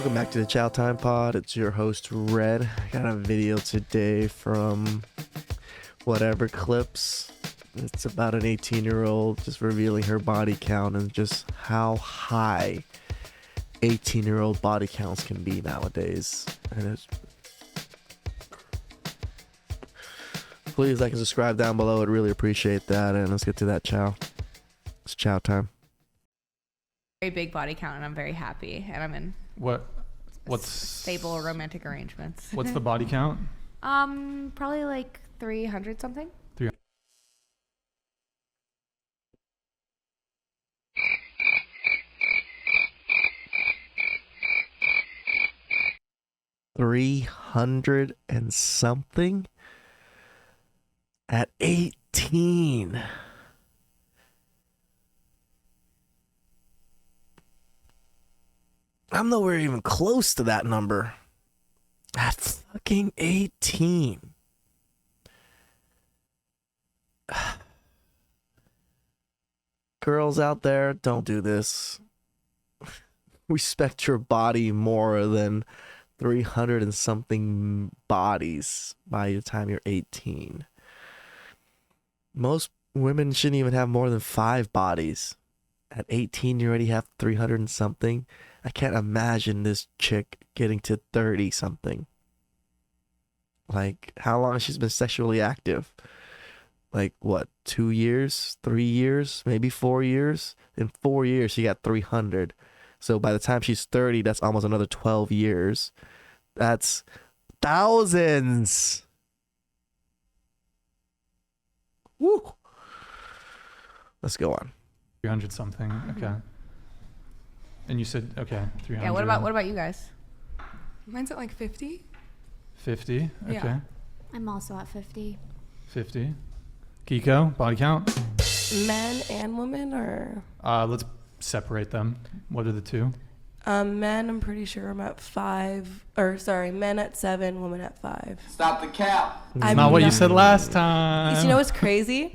Welcome back to the Chow Time Pod. It's your host, Red. I got a video today from whatever clips. It's about an 18-year-old just revealing her body count and just how high 18-year-old body counts can be nowadays. And please like and subscribe down below. I'd really appreciate that. And let's get to that chow. It's chow time. Very big body count, and I'm very happy, and I'm in what's stable romantic arrangements. What's the body count? Probably like 300 something. 300 and something at 18. I'm nowhere even close to that number. At fucking 18. Girls out there, don't do this. Respect your body more than 300 and something bodies by the time you're 18. Most women shouldn't even have more than 5 bodies. At 18, you already have 300 and something. I can't imagine this chick getting to 30 something. Like, how long she's been sexually active? Like, what, 2 years? 3 years? Maybe 4 years? In 4 years, she got 300. So by the time she's 30, that's almost another 12 years. That's thousands. Woo. Let's go on. 300 something. Okay. And you said, okay, 300. Yeah, what about you guys? Mine's at like 50. 50? Okay. Yeah. I'm also at 50. 50. Kiko, body count? Men and women, or? Let's separate them. What are the two? Men, I'm pretty sure I'm at 5. Or, sorry, men at 7, women at 5. Stop the cap. That's not what you said last time. You know what's crazy?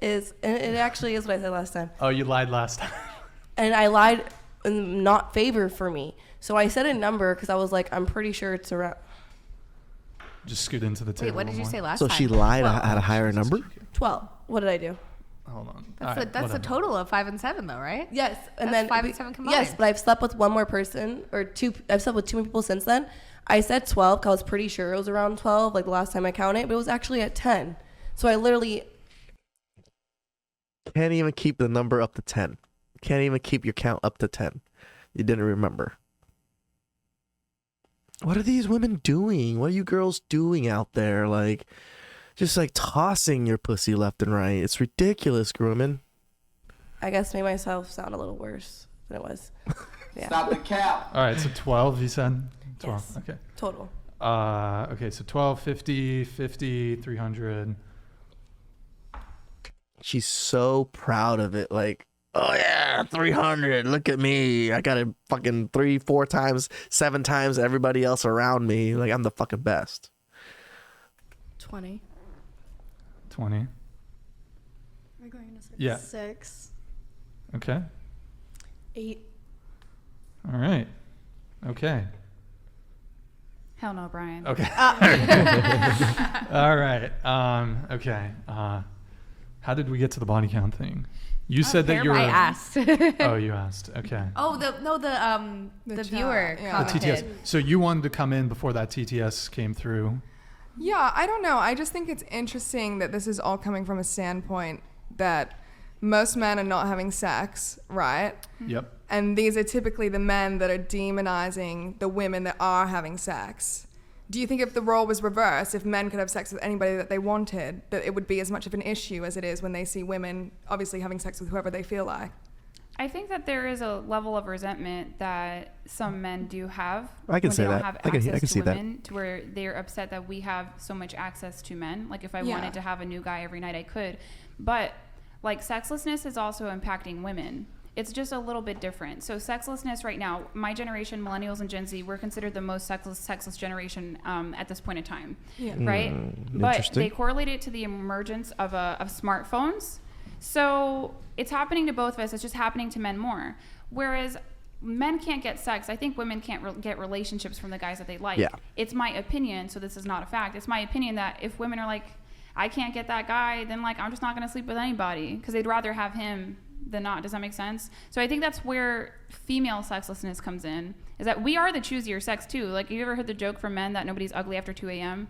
And it actually is what I said last time. Oh, you lied last time. And I lied in not favor for me. So I said a number because I was like, I'm pretty sure it's around. Just scoot into the table. Wait, what did you say last So time? she lied at a higher number? 12. What did I do? Hold on. That's a total of 5 and 7, though, right? Yes, and That's then 5 and 7 combined. Yes, but I've slept with one more person, or two. I've slept with 2 more people since then. I said 12 because I was pretty sure it was around 12, like the last time I counted, but it was actually at 10. So I literally Can't even keep the number up to 10. Can't even keep your count up to 10. You didn't remember. What are these women doing? What are you girls doing out there? Like, just like tossing your pussy left and right. It's ridiculous, women. I guess made myself sound a little worse than it was. Yeah. Stop the cap. All right, so 12, you said? 12, Yes. okay. Total. Okay, so 12, 50, 50, 300. She's so proud of it. Like, oh yeah, 300. Look at me. I got it fucking 3, 4 times, 7 times everybody else around me. Like, I'm the fucking best. 20. 20. We're going to say Yeah. 6. Okay. 8. All right. Okay. Hell no, Brian. Okay. All right. Okay. How did we get to the body count thing? You said that you were. I asked. Oh, you asked. Okay. Oh, the chat, viewer yeah. The commented. TTS. So you wanted to come in before that TTS came through. Yeah, I don't know. I just think it's interesting that this is all coming from a standpoint that most men are not having sex, right? Yep. And these are typically the men that are demonizing the women that are having sex. Do you think if the role was reversed, if men could have sex with anybody that they wanted, that it would be as much of an issue as it is when they see women obviously having sex with whoever they feel like? I think that there is a level of resentment that some men do have. I can when say they don't that. have I can access see to that. women, to where they're upset that we have so much access to men. Like if I Yeah. wanted to have a new guy every night, I could. But like sexlessness is also impacting women. It's just a little bit different. So sexlessness right now, my generation, millennials and Gen Z, we're considered the most sexless generation at this point in time, right? But interesting. they correlate it to the emergence of smartphones. So it's happening to both of us. It's just happening to men more. Whereas men can't get sex. I think women can't get relationships from the guys that they like. Yeah. It's my opinion, so this is not a fact. It's my opinion that if women are like, I can't get that guy, then like I'm just not going to sleep with anybody because they'd rather have him than not. Does that make sense? So I think that's where female sexlessness comes in, is that we are the choosier sex too. Like, have you ever heard the joke from men that nobody's ugly after 2 a.m.?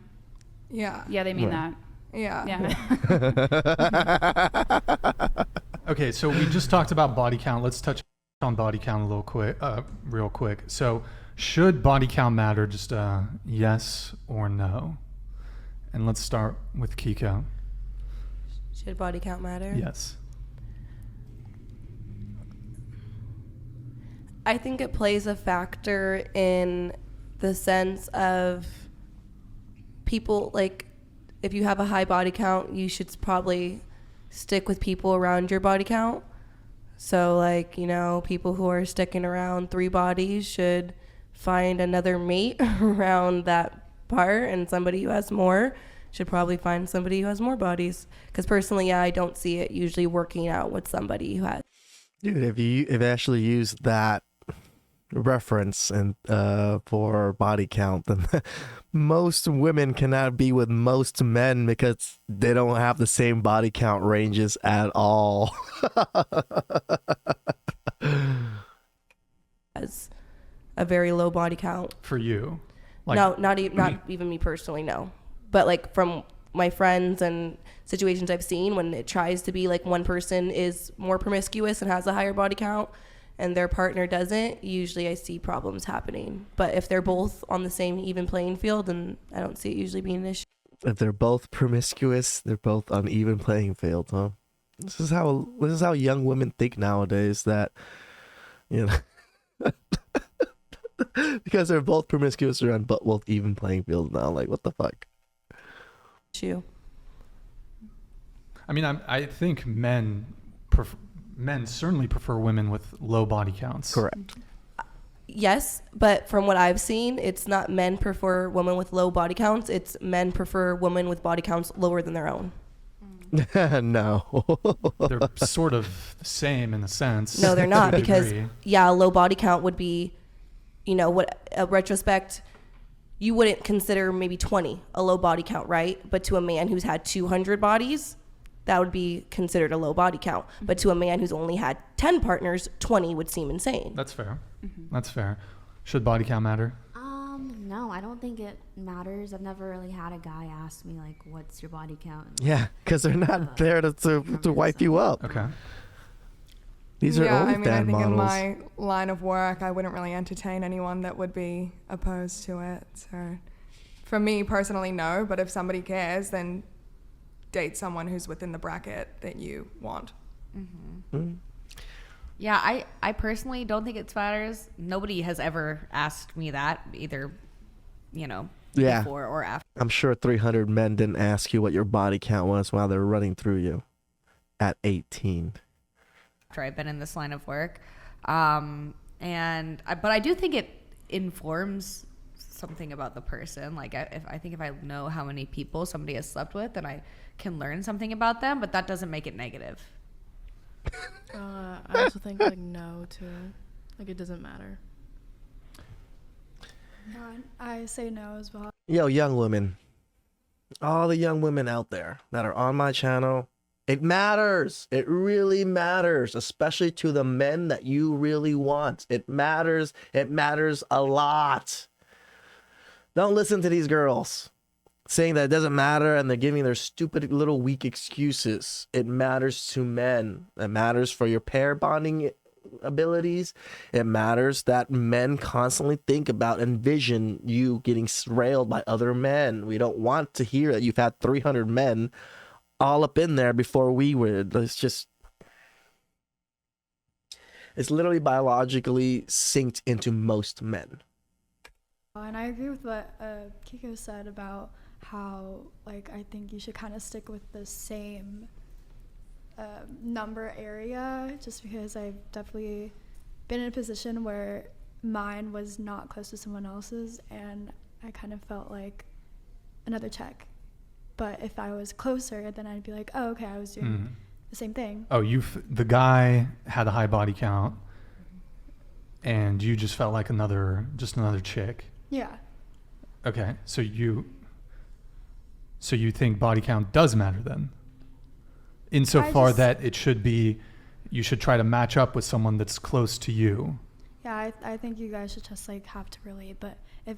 Yeah. Yeah, they mean that. Yeah. Yeah. Okay, so we just talked about body count. Let's touch on body count a little quick, real quick. So, should body count matter? Just yes or no? And let's start with Kiko. Should body count matter? Yes. I think it plays a factor in the sense of people, like, if you have a high body count, you should probably stick with people around your body count. So, like, you know, people who are sticking around 3 bodies should find another mate around that part, and somebody who has more should probably find somebody who has more bodies. Because personally, yeah, I don't see it usually working out with somebody who has. Dude, if you actually use that reference and for body count, then most women cannot be with most men because they don't have the same body count ranges at all. Has a very low body count. For you? Like, No, not even me personally, no. But like from my friends and situations I've seen, when it tries to be like one person is more promiscuous and has a higher body count and their partner doesn't, usually I see problems happening. But if they're both on the same even playing field, then I don't see it usually being an issue. If they're both promiscuous, they're both on even playing field, huh? This is how young women think nowadays, that, you know, because they're both promiscuous, they're on both even playing fields now. Like, what the fuck? Issue. I mean, I think men certainly prefer women with low body counts. Correct. Yes, but from what I've seen, it's not men prefer women with low body counts. It's men prefer women with body counts lower than their own. No. They're sort of the same in a sense. No, they're not, to a because degree. yeah, a low body count would be, you know, what a retrospect, you wouldn't consider maybe 20 a low body count, right? But to a man who's had 200 bodies, that would be considered a low body count. But to a man who's only had 10 partners, 20 would seem insane. That's fair. That's fair. Should body count matter? No, I don't think it matters. I've never really had a guy ask me, like, what's your body count? Yeah, because they're not there to wipe you up. Okay. These are yeah, OnlyFans I mean, I think models. in my line of work, I wouldn't really entertain anyone that would be opposed to it. So for me personally, no. But if somebody cares, then date someone who's within the bracket that you want. Yeah, I personally don't think it matters. Nobody has ever asked me that, either, you know, Yeah. before or after. I'm sure 300 men didn't ask you what your body count was while they were running through you at 18. I've been in this line of work. But I do think it informs something about the person. Like, I think if I know how many people somebody has slept with, then I can learn something about them, but that doesn't make it negative. I also think, like, no, too. Like, it doesn't matter. I say no as well. Yo, young women. All the young women out there that are on my channel, it matters. It really matters, especially to the men that you really want. It matters. It matters a lot. Don't listen to these girls saying that it doesn't matter and they're giving their stupid little weak excuses. It matters to men. It matters for your pair bonding abilities. It matters that men constantly think about, envision you getting railed by other men. We don't want to hear that you've had 300 men all up in there before we would. It's literally biologically synced into most men. And I agree with what Kiko said about how, like, I think you should kind of stick with the same number area, just because I've definitely been in a position where mine was not close to someone else's, and I kind of felt like another check. But if I was closer, then I'd be like, oh, okay, I was doing the same thing. Oh, the guy had a high body count, and you just felt like another chick. Yeah. Okay, so you think body count does matter then? Insofar that you should try to match up with someone that's close to you. Yeah, I think you guys should just like have to relate. But if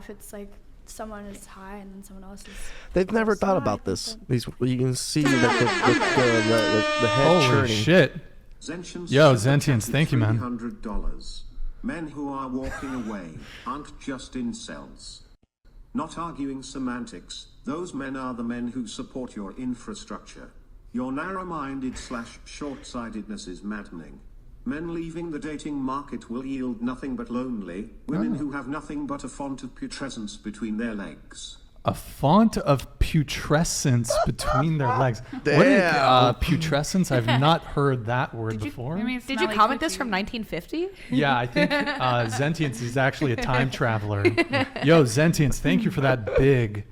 it's like someone is high and then someone else is, They've never thought about this. These, you can see that the head Holy churning. shit! Zentians Yo, Zentians, thank you, man. $300. Men who are walking away aren't just incels. Not arguing semantics, those men are the men who support your infrastructure. Your narrow-minded / short-sightedness is maddening. Men leaving the dating market will yield nothing but lonely women who have nothing but a font of putrescence between their legs. A font of putrescence between their legs. Damn. What is putrescence? I've not heard that word before. Did you comment this from 1950? Yeah, I think Zentians is actually a time traveler. Yo, Zentians, thank you for that big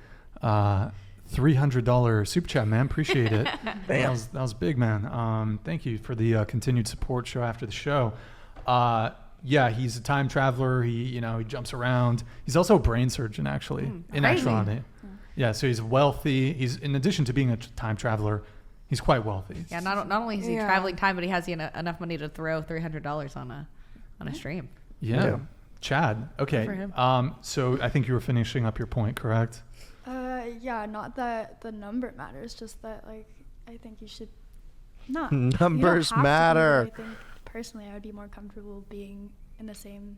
$300 super chat, man. Appreciate it. That was big, man. Thank you for the continued support show after the show. Yeah, he's a time traveler. He jumps around. He's also a brain surgeon, actually, in actuality. Yeah, so he's wealthy. He's, in addition to being a time traveler, he's quite wealthy. Yeah, not only is he traveling time, but he has enough money to throw $300 on a stream. Yeah. Chad. Okay. Good for him. So I think you were finishing up your point, correct? Yeah, not that the number matters, just that like I think you should not. Numbers you don't have matter. To be, I think personally I would be more comfortable being in the same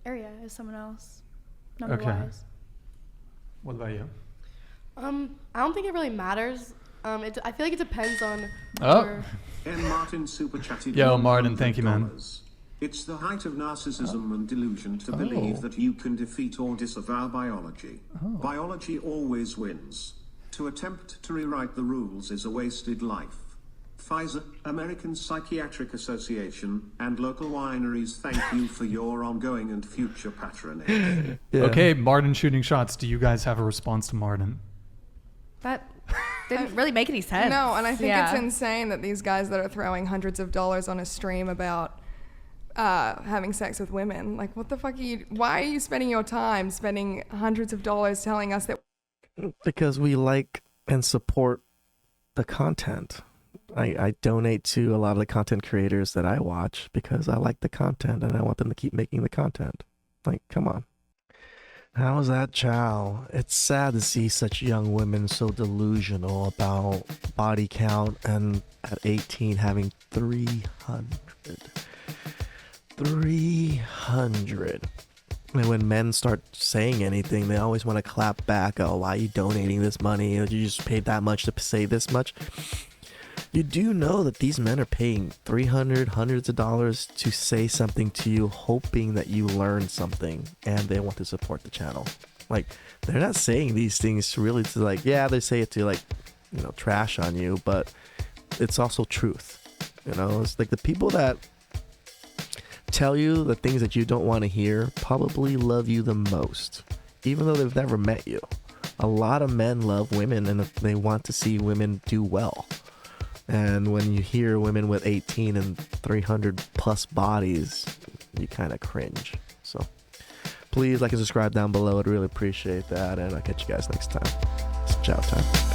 area as someone else, number wise. What about you? I don't think it really matters. I feel like it depends on. M. Martin super chatted. Yo, Martin, thank you, man. It's the height of narcissism and delusion to believe that you can defeat or disavow biology. Biology always wins. To attempt to rewrite the rules is a wasted life. Pfizer, American Psychiatric Association, and local wineries thank you for your ongoing and future patronage. Okay, Martin shooting shots. Do you guys have a response to Martin? That didn't really make any sense. No, and I think it's insane that these guys that are throwing hundreds of dollars on a stream about having sex with women, like, what the fuck why are you spending your time spending hundreds of dollars telling us that? Because we like and support the content. I donate to a lot of the content creators that I watch because I like the content and I want them to keep making the content. Like, come on. How is that, Chow? It's sad to see such young women so delusional about body count and at 18 having 300. And when men start saying anything, they always want to clap back. Oh, why are you donating this money? You just paid that much to say this much. You do know that these men are paying hundreds of dollars to say something to you, hoping that you learn something, and they want to support the channel. Like, they're not saying these things really to, like, yeah, they say it to, like, trash on you, but it's also truth. It's like the people that tell you the things that you don't want to hear probably love you the most, even though they've never met you. A lot of men love women and they want to see women do well. And when you hear women with 18 and 300 plus bodies, you kind of cringe. So please like and subscribe down below. I'd really appreciate that. And I'll catch you guys next time. It's chow time.